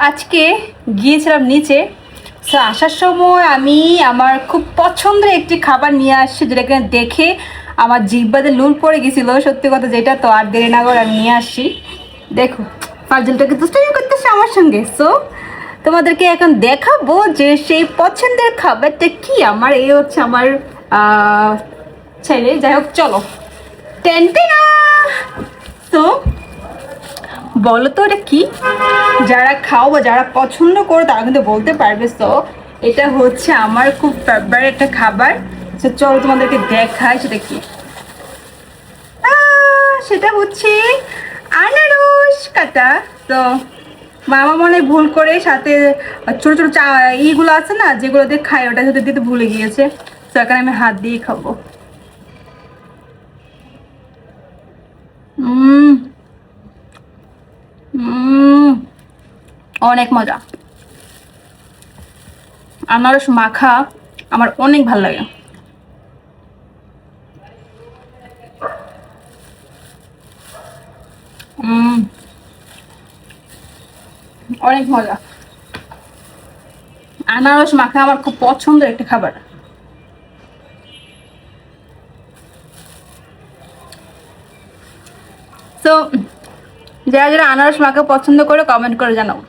আজকে গিয়েছিলাম নিচে। সো আসার সময় আমি আমার খুব পছন্দের একটি খাবার নিয়ে আসছি, যেটাকে দেখে আমার জিহ্বাতে নুন পড়ে গেছিলো, সত্যি কথা যেটা। তো আর দেরি না করে আমি নিয়ে আসছি। দেখো, ফাজলটাকে দুষ্টামি করতেছে আমার সঙ্গে। সো তোমাদেরকে এখন দেখাবো যে সেই পছন্দের খাবারটা কি আমার। এই হচ্ছে আমার ছেলে। যাই হোক, চলো। টেনটেনা। তো বলো তো এটা কি? যারা খাও বা যারা পছন্দ করো তারা কিন্তু বলতে পারবে। তো এটা হচ্ছে আমার খুব ফেভারিট একটা খাবার। তো চলো তোমাদেরকে দেখাই সেটা কি। সেটা হচ্ছে আনারস কাটা। তো মামা মনে হয় ভুল করে সাথে ছোট ছোট ইগুলো আছে না, যেগুলো দিয়ে খাই, ওটা সাথে দিতে ভুলে গিয়েছে। তো এখানে আমি হাত দিয়ে খাবো। উম উম অনেক মজা। আনারস মাখা আমার অনেক ভালো লাগে। উম অনেক মজা। আনারস মাখা আমার খুব পছন্দের একটা খাবার। তো যারা যারা আনারস মাখা পছন্দ করে কমেন্ট করে জানাও।